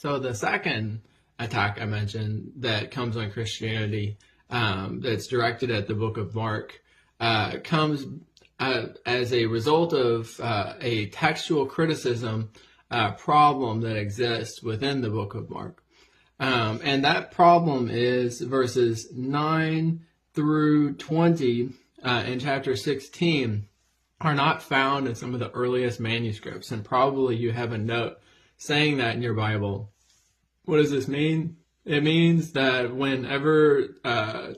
So the second attack I mentioned that comes on Christianity, that's directed at the book of Mark, comes as a result of a textual criticism problem that exists within the book of Mark. And that problem is verses 9 through 20 in chapter 16 are not found in some of the earliest manuscripts. And probably you have a note saying that in your Bible. What does this mean? It means that whenever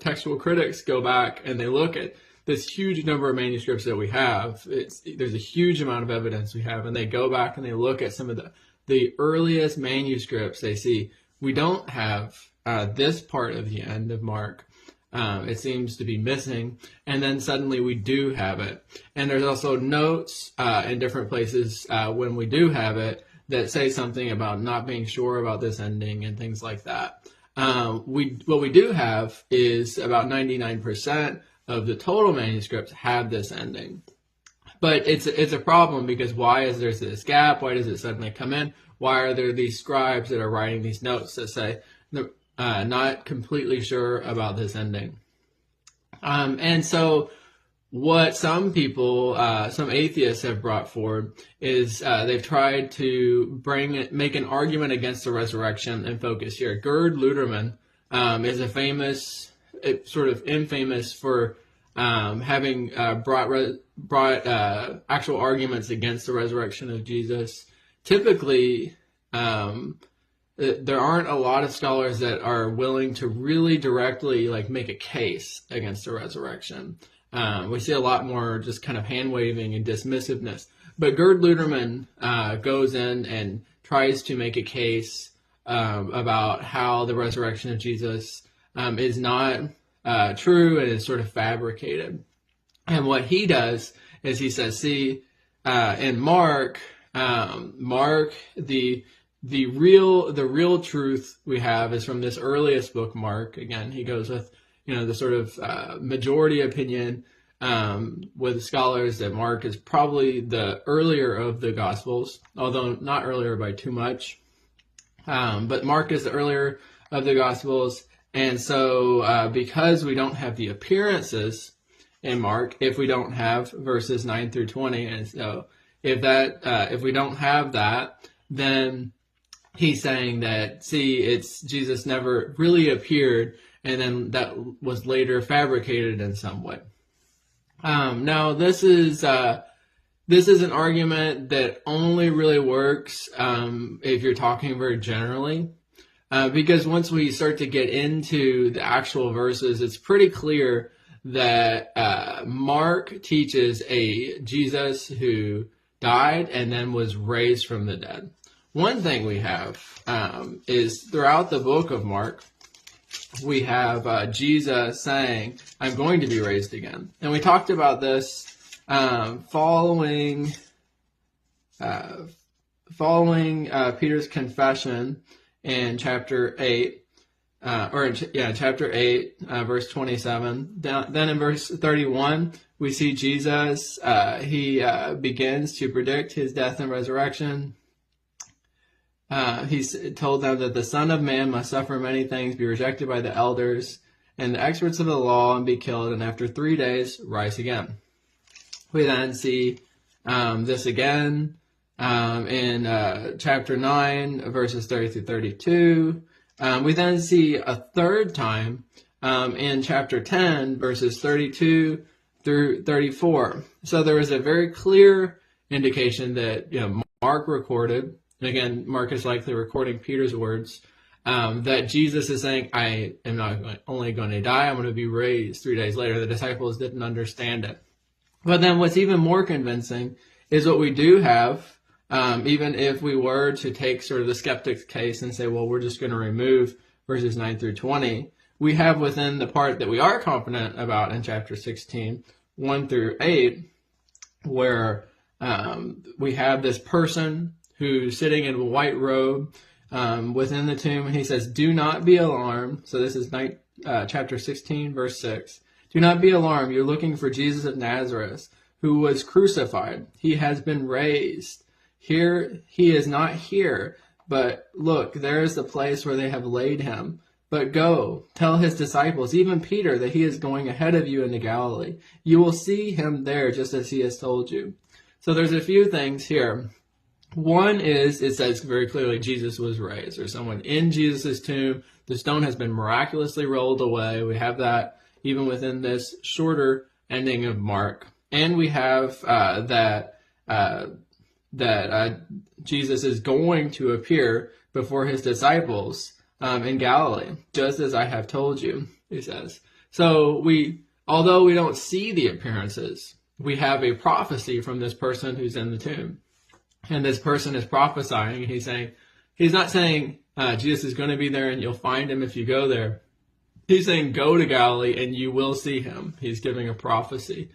textual critics go back and they look at this huge number of manuscripts that we have, there's a huge amount of evidence we have, and they go back and they look at some of the earliest manuscripts, they see we don't have this part of the end of Mark. It seems to be missing, and then suddenly we do have it. And there's also notes in different places when we do have it that say something about not being sure about this ending and things like that. What we do have is about 99% of the total manuscripts have this ending. But it's a problem, because why is there this gap? Why does it suddenly come in? Why are there these scribes that are writing these notes that say, not completely sure about this ending? And so what some people, some atheists have brought forward is they've tried to make an argument against the resurrection and focus here. Gerd Luderman is a famous, sort of infamous for having brought actual arguments against the resurrection of Jesus. Typically, there aren't a lot of scholars that are willing to really directly make a case against the resurrection. We see a lot more just kind of hand-waving and dismissiveness. But Gerd Luderman goes in and tries to make a case about how the resurrection of Jesus is not true and is sort of fabricated. And what he does is he says, see, in Mark, the real truth we have is from this earliest book, Mark. Again, he goes with the sort of majority opinion with scholars that Mark is probably the earlier of the Gospels, although not earlier by too much. But Mark is the earlier of the Gospels, and so because we don't have the appearances in Mark, if we don't have verses 9 through 20, and so if we don't have that, then he's saying that, see, it's Jesus never really appeared, and then that was later fabricated in some way. Now, this is an argument that only really works if you're talking very generally, because once we start to get into the actual verses, it's pretty clear that Mark teaches a Jesus who died and then was raised from the dead. One thing we have is throughout the book of Mark, we have Jesus saying, I'm going to be raised again. And we talked about this following Peter's confession in chapter 8, chapter 8, verse 27. Then in verse 31, we see Jesus, he begins to predict his death and resurrection. He's told them that the Son of Man must suffer many things, be rejected by the elders and the experts of the law, and be killed, and after 3 days rise again. We then see this again in chapter 9, verses 30 through 32. We then see a third time in chapter 10, verses 32 through 34. So there is a very clear indication that Mark recorded. And again, Mark is likely recording Peter's words, that Jesus is saying, I am not only going to die, I'm going to be raised 3 days later. The disciples didn't understand it. But then what's even more convincing is what we do have, even if we were to take sort of the skeptic's case and say, well, we're just going to remove verses 9 through 20, we have within the part that we are confident about in chapter 16, 1 through 8, where we have this person who's sitting in a white robe within the tomb, and he says, do not be alarmed. So this is chapter 16, verse 6. Do not be alarmed. You're looking for Jesus of Nazareth, who was crucified. He has been raised. Here, he is not here. but look, there is the place where they have laid him. But go, tell his disciples, even Peter, that he is going ahead of you into Galilee. You will see him there just as he has told you. So there's a few things here. One is, it says very clearly, Jesus was raised. There's someone in Jesus' tomb. The stone has been miraculously rolled away. We have that even within this shorter ending of Mark. And we have that Jesus is going to appear before his disciples in Galilee, just as I have told you, he says. So although we don't see the appearances, we have a prophecy from this person who's in the tomb. And this person is prophesying. He's not saying Jesus is going to be there and you'll find him if you go there. He's saying, go to Galilee and you will see him. He's giving a prophecy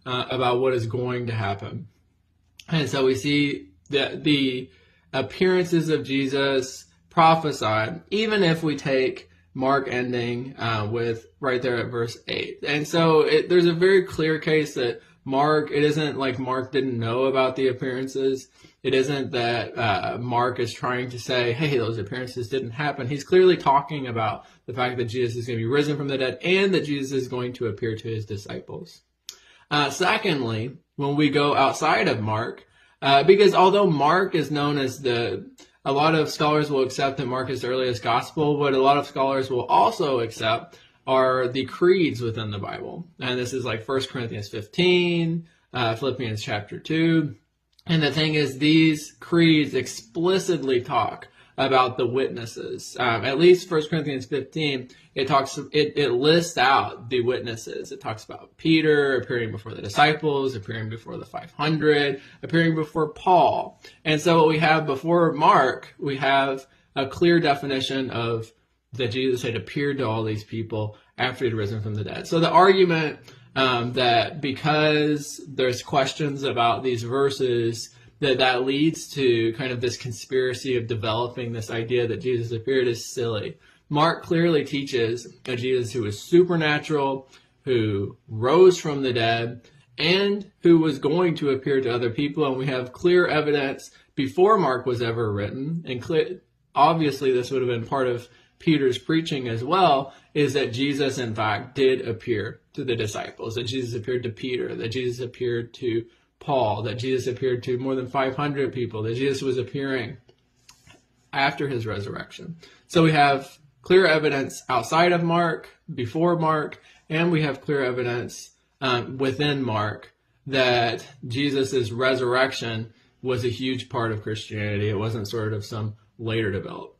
about what is going to happen. And so we see the appearances of Jesus prophesied, even if we take Mark ending with right there at verse 8. And so there's a very clear case that it isn't like Mark didn't know about the appearances. It isn't that Mark is trying to say, hey, those appearances didn't happen. He's clearly talking about the fact that Jesus is going to be risen from the dead and that Jesus is going to appear to his disciples. Secondly, when we go outside of Mark, because although Mark is known as a lot of scholars will accept that Mark is the earliest gospel, what a lot of scholars will also accept are the creeds within the Bible. And this is like 1 Corinthians 15, Philippians chapter 2. And the thing is, these creeds explicitly talk about the witnesses. At least 1 Corinthians 15, it lists out the witnesses. It talks about Peter appearing before the disciples, appearing before the 500, appearing before Paul. And so what we have before Mark, we have a clear definition of that Jesus had appeared to all these people after he'd risen from the dead. So the argument that because there's questions about these verses, that leads to kind of this conspiracy of developing this idea that Jesus appeared is silly. Mark clearly teaches a Jesus who is supernatural, who rose from the dead, and who was going to appear to other people. And we have clear evidence before Mark was ever written, and obviously this would have been part of Peter's preaching as well, is that Jesus, in fact, did appear to the disciples, that Jesus appeared to Peter, that Jesus appeared to Paul, that Jesus appeared to more than 500 people, that Jesus was appearing after his resurrection. So we have clear evidence outside of Mark, before Mark, and we have clear evidence within Mark that Jesus' resurrection was a huge part of Christianity. It wasn't sort of some later development.